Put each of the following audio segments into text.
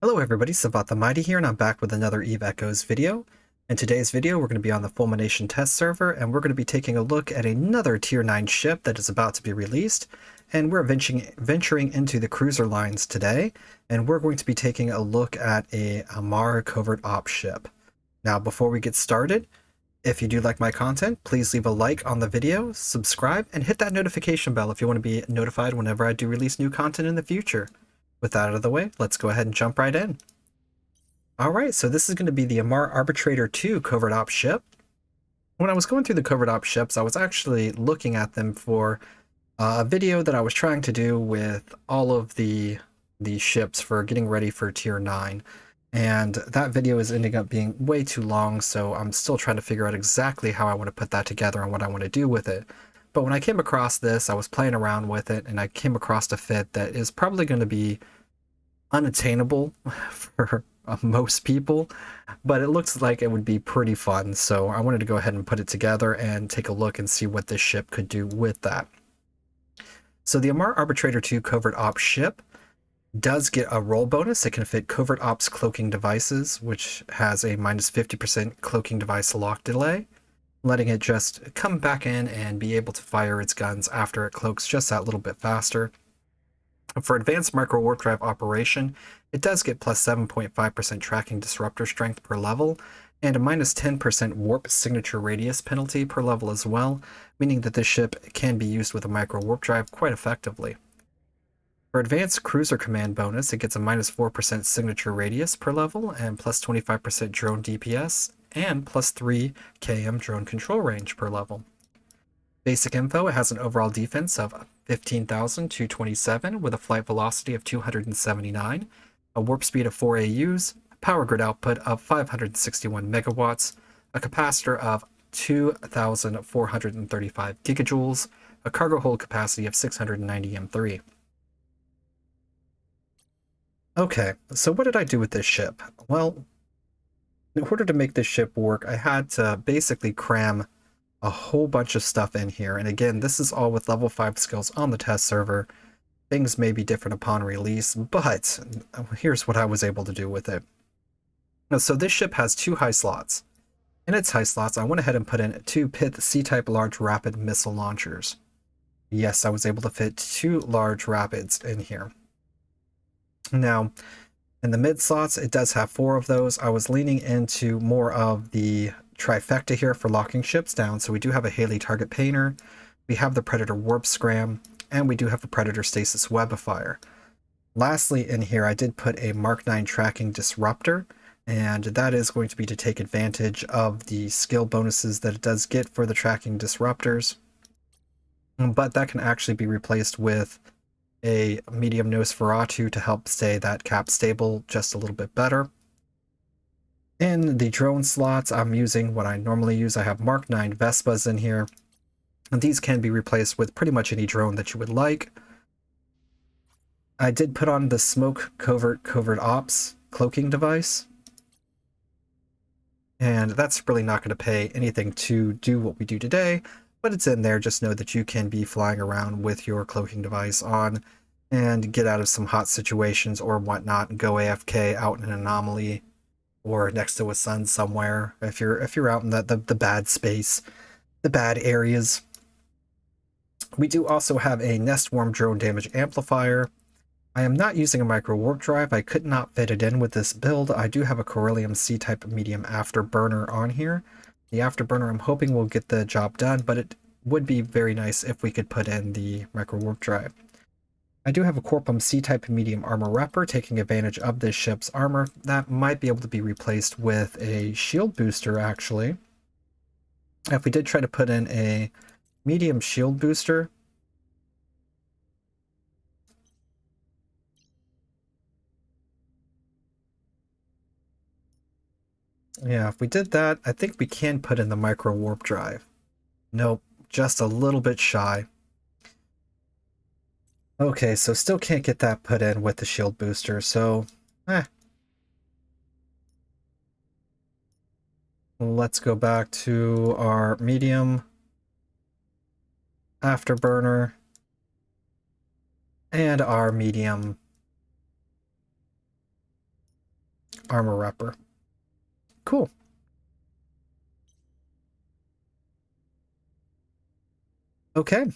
Hello everybody, Savat the Mighty here, and I'm back with another Eve Echoes video. In today's video, we're going to be on the Fulmination test server, and we're going to be taking a look at another Tier 9 ship that is about to be released. And we're venturing into the cruiser lines today, and we're going to be taking a look at a Amar Covert Ops ship. Now, before we get started, if you do like my content, please leave a like on the video, subscribe, and hit that notification bell if you want to be notified whenever I do release new content in the future. With that out of the way, let's go ahead and jump right in. Alright, so this is going to be the Amar Arbitrator 2 Covert Ops ship. When I was going through the Covert Ops ships, I was actually looking at them for a video that I was trying to do with all of the ships for getting ready for Tier 9. And that video is ending up being way too long, so I'm still trying to figure out exactly how I want to put that together and what I want to do with it. But when I came across this, I was playing around with it, and I came across a fit that is probably going to be unattainable for most people, but it looks like it would be pretty fun. So I wanted to go ahead and put it together and take a look and see what this ship could do with that. So the Amar Arbitrator 2 Covert Ops ship does get a roll bonus. It can fit Covert Ops cloaking devices, which has a minus 50% cloaking device lock delay, letting it just come back in and be able to fire its guns after it cloaks just that little bit faster. For advanced micro warp drive operation, it does get plus 7.5% tracking disruptor strength per level, and a minus 10% warp signature radius penalty per level as well, meaning that this ship can be used with a micro warp drive quite effectively. For advanced cruiser command bonus, it gets a minus 4% signature radius per level, and plus 25% drone DPS, and plus 3 km drone control range per level. Basic info, it has an overall defense of 15,227 with a flight velocity of 279, a warp speed of 4 AUs, power grid output of 561 megawatts, a capacitor of 2,435 gigajoules, a cargo hold capacity of 690 M3. Okay, so what did I do with this ship? Well, in order to make this ship work, I had to basically cram a whole bunch of stuff in here. And again, this is all with level 5 skills on the test server. Things may be different upon release, but here's what I was able to do with it. So this ship has 2 high slots. In its high slots, I went ahead and put in 2 Pith C-type large rapid missile launchers. Yes, I was able to fit 2 large rapids in here. Now, in the mid slots, it does have 4 of those. I was leaning into more of the trifecta here for locking ships down. So we do have a Haley target painter, we have the Predator warp scram, and we do have a Predator stasis webifier. Lastly, in here, I did put a Mark 9 tracking disruptor, and that is going to be to take advantage of the skill bonuses that it does get for the tracking disruptors. But that can actually be replaced with a medium Nosferatu to help stay that cap stable just a little bit better. In the drone slots, I'm using what I normally use. I have Mark 9 Vespas in here, and these can be replaced with pretty much any drone that you would like. I did put on the Smoke Covert Ops cloaking device, and that's really not going to pay anything to do what we do today, but it's in there. Just know that you can be flying around with your cloaking device on and get out of some hot situations or whatnot and go AFK out in an anomaly or next to a sun somewhere if you're out in the bad space, the bad areas. We do also have a Nest Worm drone damage amplifier. I am not using a micro warp drive. I could not fit it in with this build. I do have a Corellium C-type medium afterburner on here. The afterburner I'm hoping will get the job done, but it would be very nice if we could put in the micro warp drive. I do have a Corpum C-type medium armor repper taking advantage of this ship's armor. That might be able to be replaced with a shield booster, actually. If we did try to put in a medium shield booster, yeah, if we did that, I think we can put in the micro warp drive. Nope, just a little bit shy. Okay, so still can't get that put in with the shield booster, so let's go back to our medium. afterburner, and our medium armor repper. Cool. Okay,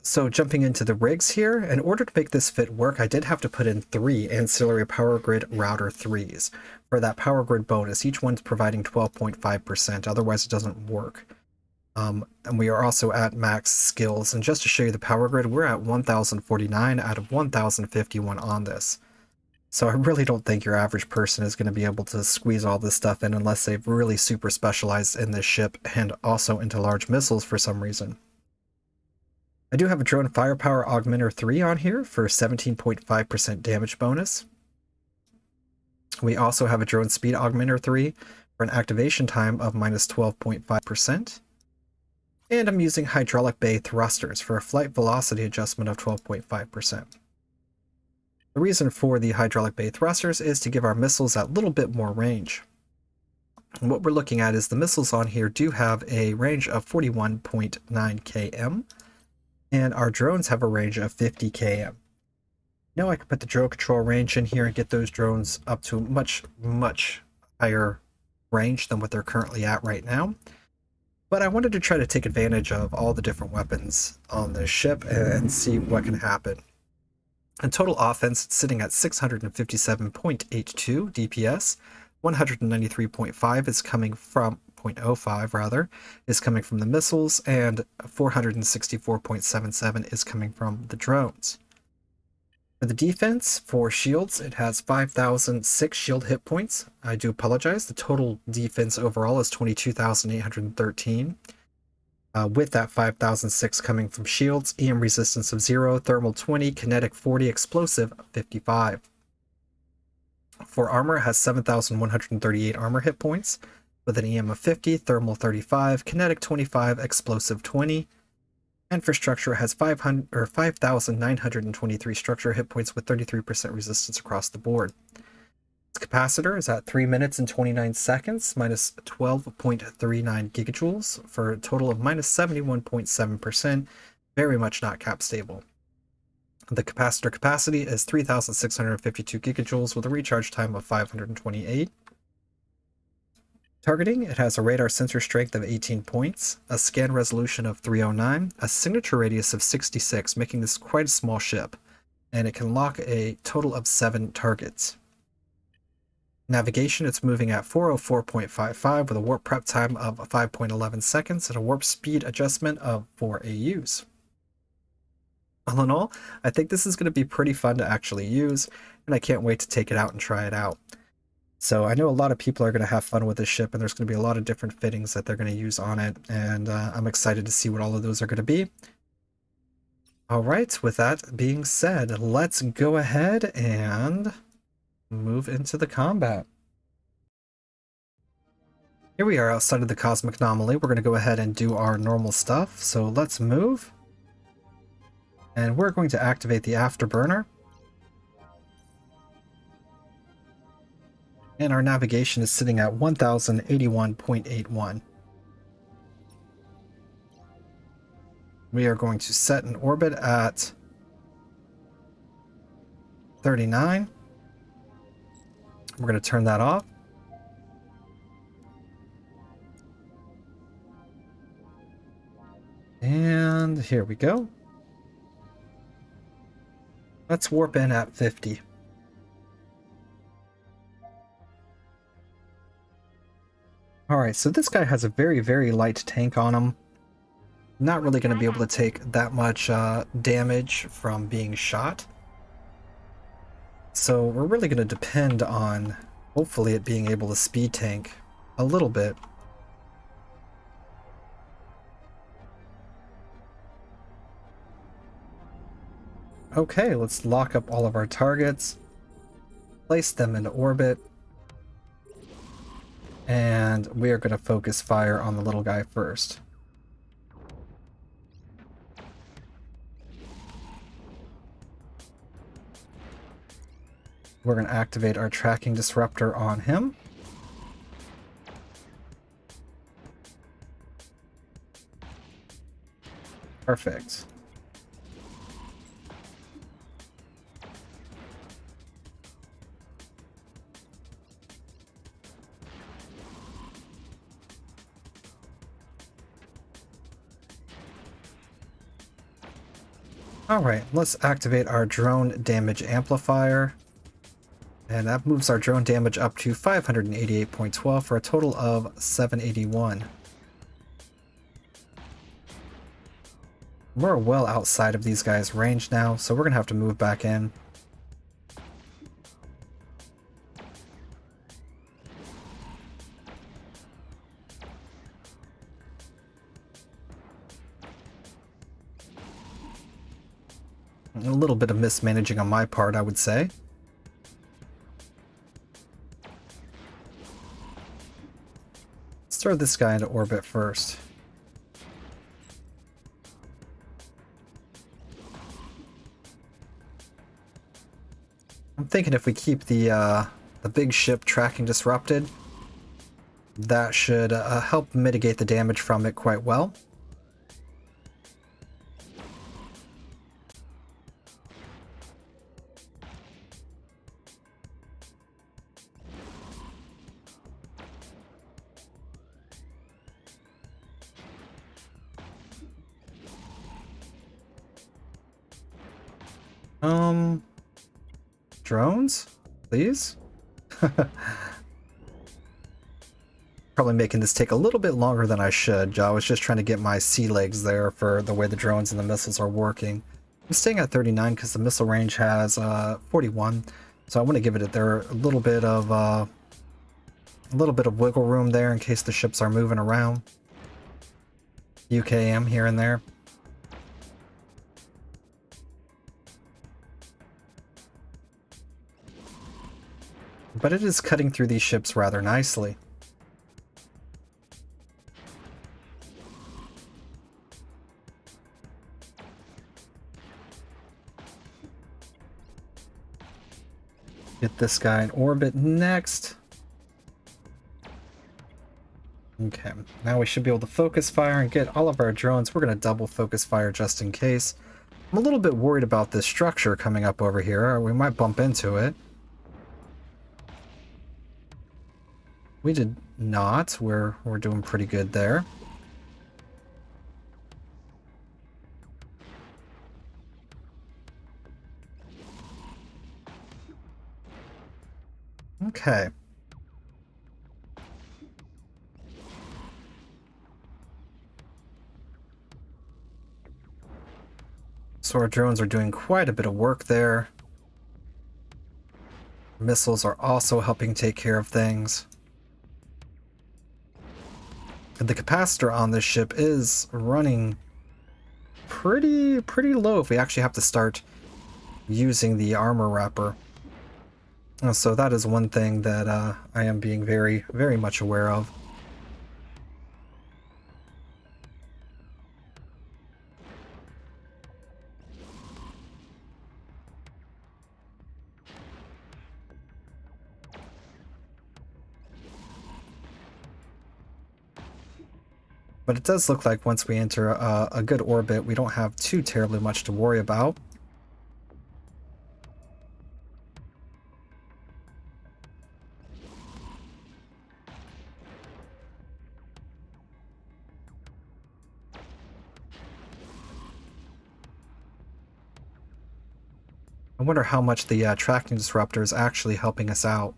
so jumping into the rigs here, in order to make this fit work, I did have to put in 3 ancillary power grid router 3s for that power grid bonus. Each one's providing 12.5%, otherwise it doesn't work. And we are also at max skills, and just to show you the power grid, we're at 1049 out of 1051 on this. So I really don't think your average person is going to be able to squeeze all this stuff in unless they've really super specialized in this ship and also into large missiles for some reason. I do have a drone firepower augmenter 3 on here for 17.5% damage bonus. We also have a drone speed augmenter 3 for an activation time of minus 12.5%. And I'm using hydraulic bay thrusters for a flight velocity adjustment of 12.5%. The reason for the hydraulic bay thrusters is to give our missiles that little bit more range. And what we're looking at is the missiles on here do have a range of 41.9 km, and our drones have a range of 50 km. Now I can put the drone control range in here and get those drones up to much higher range than what they're currently at right now. But I wanted to try to take advantage of all the different weapons on this ship and see what can happen. In total offense, it's sitting at 657.82 DPS, 193.5 is coming from 0.05 rather, is coming from the missiles, and 464.77 is coming from the drones. For the defense, for shields, it has 5,006 shield hit points. I do apologize, the total defense overall is 22,813. With that 5,006 coming from shields, EM resistance of 0, thermal 20, kinetic 40, explosive 55. For armor, it has 7,138 armor hit points, with an EM of 50, thermal 35, kinetic 25, explosive 20. And for structure, it has 5,923 structure hit points with 33% resistance across the board. Its capacitor is at 3 minutes and 29 seconds, minus 12.39 gigajoules, for a total of minus 71.7%, very much not cap stable. The capacitor capacity is 3,652 gigajoules with a recharge time of 528. Targeting, it has a radar sensor strength of 18 points, a scan resolution of 309, a signature radius of 66, making this quite a small ship, and it can lock a total of 7 targets. Navigation, it's moving at 404.55 with a warp prep time of 5.11 seconds and a warp speed adjustment of 4 AUs. All in all, I think this is going to be pretty fun to actually use, and I can't wait to take it out and try it out. So I know a lot of people are going to have fun with this ship, and there's going to be a lot of different fittings that they're going to use on it, and I'm excited to see what all of those are going to be. Alright, with that being said, let's go ahead and move into the combat. Here we are outside of the Cosmic Anomaly. We're going to go ahead and do our normal stuff, so let's move. And we're going to activate the Afterburner. And our navigation is sitting at 1081.81. We are going to set an orbit at 39. We're going to turn that off. And here we go. Let's warp in at 50. Alright, so this guy has a very light tank on him. Not really going to be able to take that much damage from being shot. So we're really going to depend on, hopefully, it being able to speed tank a little bit. Okay, let's lock up all of our targets, place them into orbit, and we are going to focus fire on the little guy first. We're going to activate our tracking disruptor on him. Perfect. Alright, let's activate our drone damage amplifier. And that moves our drone damage up to 588.12 for a total of 781. We're well outside of these guys' range now, so we're going to have to move back in. A little bit of mismanaging on my part, I would say. Let's throw this guy into orbit first. I'm thinking if we keep the big ship tracking disrupted, that should help mitigate the damage from it quite well. Drones? Please? Probably making this take a little bit longer than I should. I was just trying to get my sea legs there for the way the drones and the missiles are working. I'm staying at 39 because the missile range has 41, so I want to give it a little bit of wiggle room there in case the ships are moving around. UKM here and there. But it is cutting through these ships rather nicely. Get this guy in orbit next. Okay, now we should be able to focus fire and get all of our drones. We're going to double focus fire just in case. I'm a little bit worried about this structure coming up over here. We might bump into it. We did not. We're doing pretty good there. Okay. So our drones are doing quite a bit of work there. Missiles are also helping take care of things. The capacitor on this ship is running pretty low if we actually have to start using the armor wrapper. So that is one thing that I am being very much aware of. But it does look like once we enter a good orbit, we don't have too terribly much to worry about. I wonder how much the tracking disruptor is actually helping us out.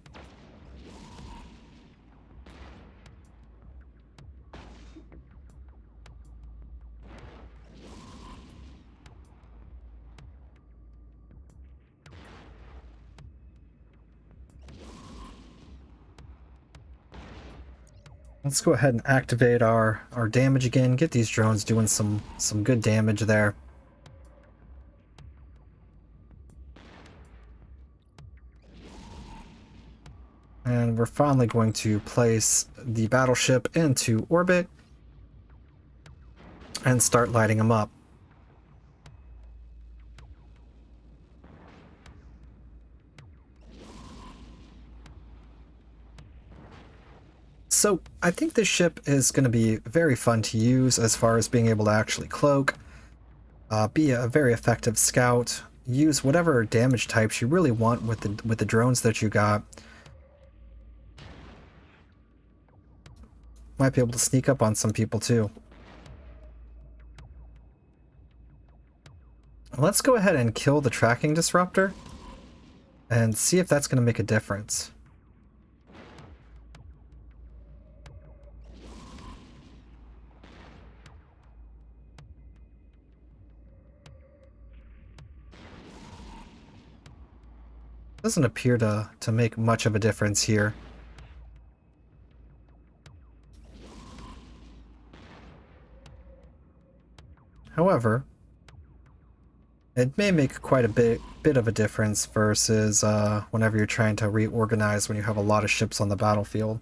Let's go ahead and activate our damage again, get these drones doing some good damage there. And we're finally going to place the battleship into orbit and start lighting them up. So I think this ship is going to be very fun to use as far as being able to actually cloak. Be a very effective scout. Use whatever damage types you really want with the drones that you got. Might be able to sneak up on some people too. Let's go ahead and kill the tracking disruptor and see if that's going to make a difference. Doesn't appear to make much of a difference here. However, it may make quite a bit of a difference versus whenever you're trying to reorganize when you have a lot of ships on the battlefield.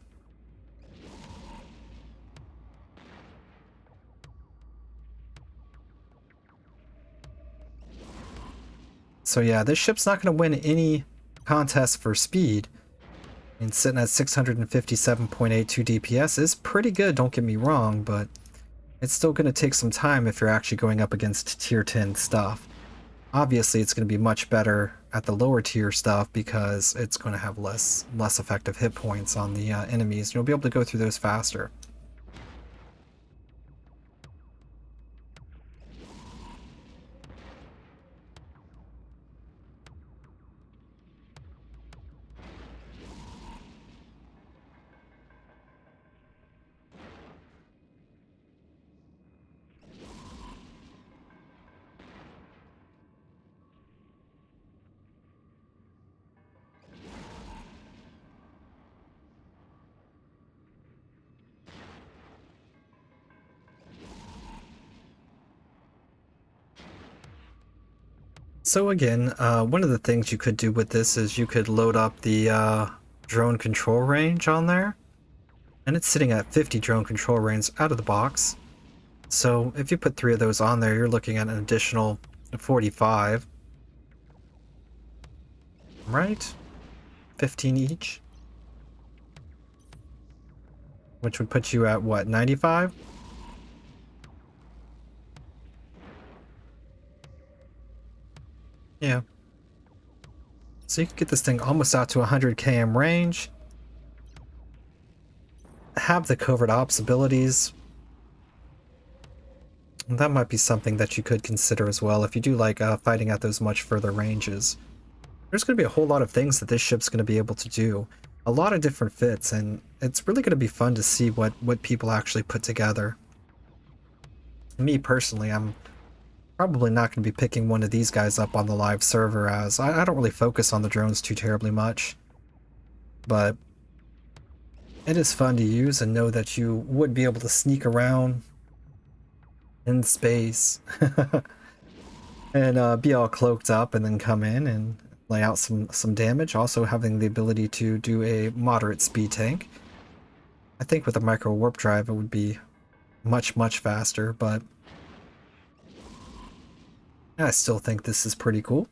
So yeah, this ship's not going to win any contest for speed. And sitting at 657.82 DPS is pretty good, don't get me wrong, but it's still going to take some time if you're actually going up against tier 10 stuff. Obviously, it's going to be much better at the lower tier stuff because it's going to have less effective hit points on the enemies. You'll be able to go through those faster. So again, one of the things you could do with this is you could load up the drone control range on there. And it's sitting at 50 drone control range out of the box. So if you put 3 of those on there, you're looking at an additional 45. Right? 15 each? Which would put you at what, 95? Yeah. So you can get this thing almost out to 100 km range. Have the covert ops abilities. And that might be something that you could consider as well if you do like fighting at those much further ranges. There's going to be a whole lot of things that this ship's going to be able to do. A lot of different fits, and it's really going to be fun to see what people actually put together. Me personally, I'm probably not going to be picking one of these guys up on the live server, as I don't really focus on the drones too terribly much. But it is fun to use and know that you would be able to sneak around in space and be all cloaked up and then come in and lay out some damage. Also having the ability to do a moderate speed tank. I think with a micro warp drive it would be much faster, but I still think this is pretty cool.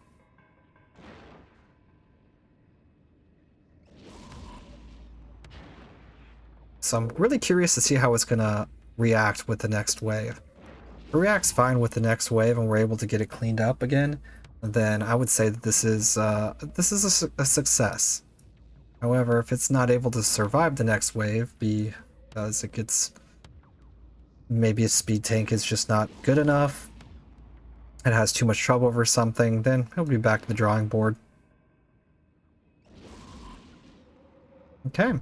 So I'm really curious to see how it's gonna react with the next wave. If it reacts fine with the next wave and we're able to get it cleaned up again, then I would say that this is a success. However, if it's not able to survive the next wave because it gets, maybe a speed tank is just not good enough, it has too much trouble over something, then it'll be back to the drawing board. Okay.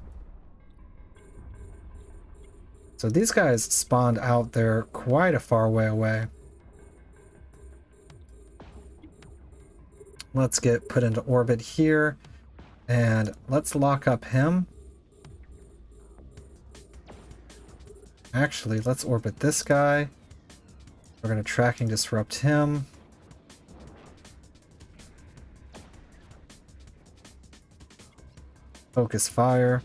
So these guys spawned out there quite a far way away. Let's get put into orbit here, and let's lock up him. Actually, let's orbit this guy. We're going to tracking disrupt him. Focus fire.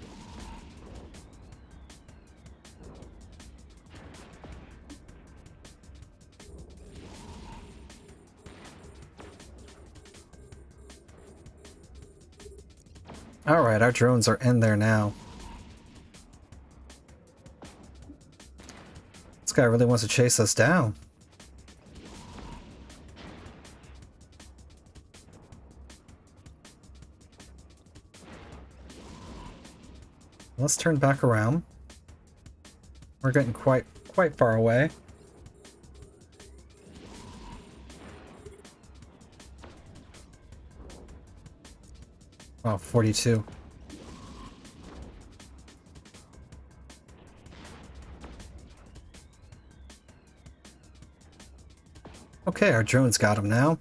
Alright, our drones are in there now. This guy really wants to chase us down. Let's turn back around. We're getting quite far away. Oh, 42. Okay, our drone's got him now.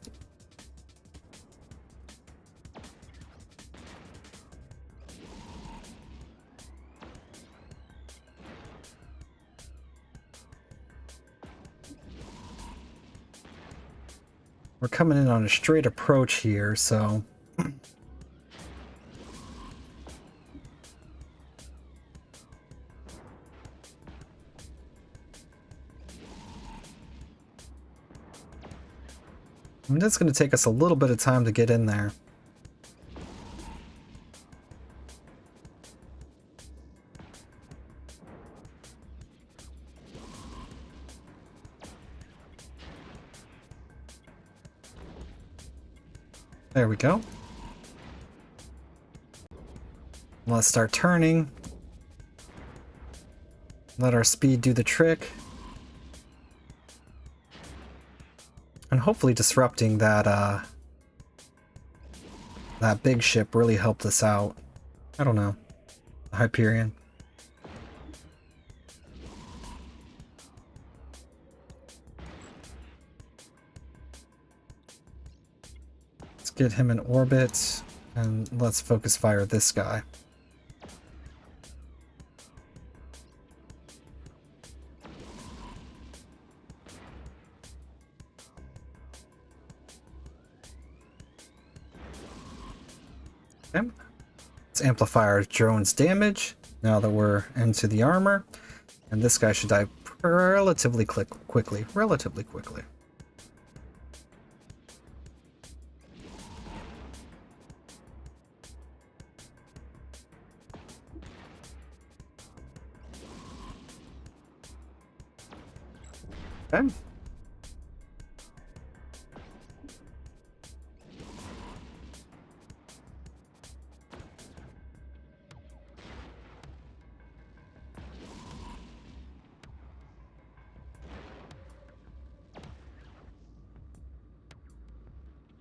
We're coming in on a straight approach here, so... I mean, it's going to take us a little bit of time to get in there. There we go. Let's start turning. Let our speed do the trick. And hopefully disrupting that that big ship really helped us out. I don't know. The Hyperion. Let's get him in orbit, and let's focus fire this guy. Okay. Let's amplify our drone's damage now that we're into the armor. And this guy should die relatively quickly. Relatively quickly. Okay.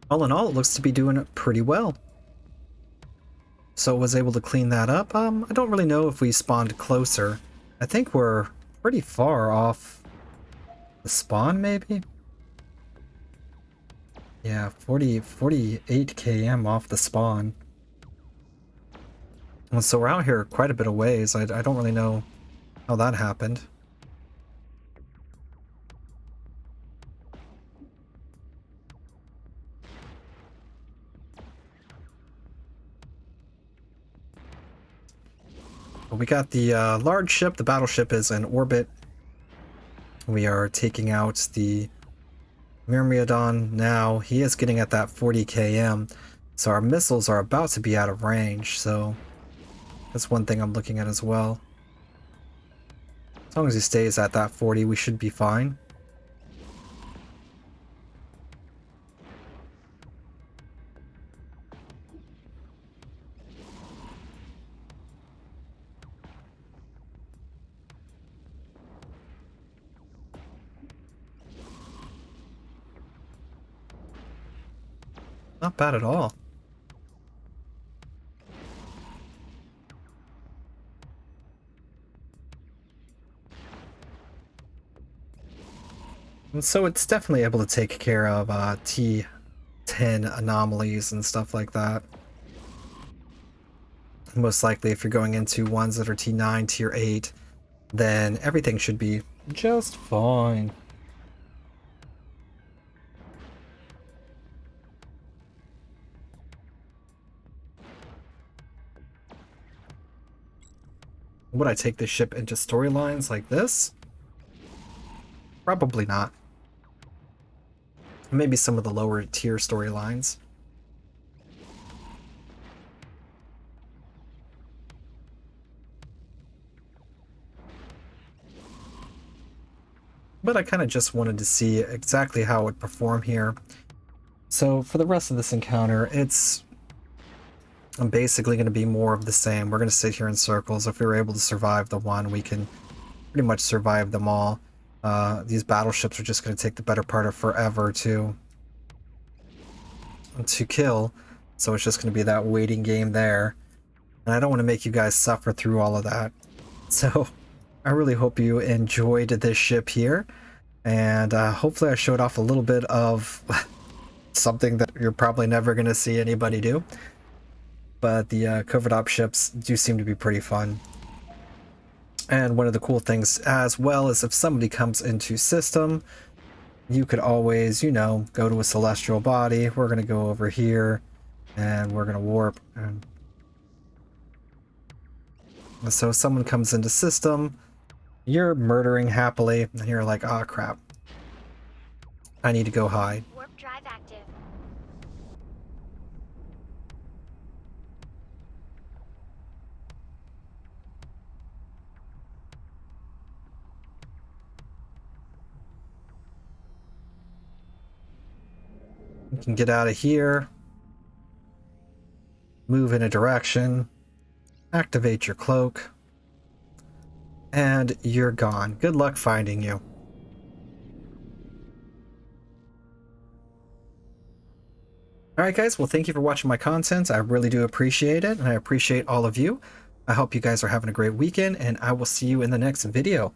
All in all, it looks to be doing pretty well. So was able to clean that up. I don't really know if we spawned closer. I think we're pretty far off the spawn, maybe? Yeah, 48 km off the spawn. Well, so we're out here quite a bit of ways. I don't really know how that happened. Well, we got the large ship. The battleship is in orbit. We are taking out the Myrmidon now. He is getting at that 40 km. So our missiles are about to be out of range. So that's one thing I'm looking at as well. As long as he stays at that 40, we should be fine. Not bad at all. And so it's definitely able to take care of T10 anomalies and stuff like that. Most likely if you're going into ones that are T9, Tier 8, then everything should be just fine. Would I take this ship into storylines like this? Probably not. Maybe some of the lower tier storylines. But I kind of just wanted to see exactly how it would perform here. So for the rest of this encounter, it's basically going to be more of the same. We're going to sit here in circles. If we were able to survive the one, we can pretty much survive them all. These battleships are just going to take the better part of forever to kill, so it's just going to be that waiting game there. And I don't want to make you guys suffer through all of that. So I really hope you enjoyed this ship here, and hopefully I showed off a little bit of something that you're probably never going to see anybody do. But the Covert Op ships do seem to be pretty fun. And one of the cool things as well is if somebody comes into system, you could always, you know, go to a celestial body. We're going to go over here and we're going to warp. And so if someone comes into system, you're murdering happily, and you're like, oh crap, I need to go hide. Warp drive active. You can get out of here, move in a direction, activate your cloak, and you're gone. Good luck finding you. Alright guys, well thank you for watching my content. I really do appreciate it, and I appreciate all of you. I hope you guys are having a great weekend, and I will see you in the next video.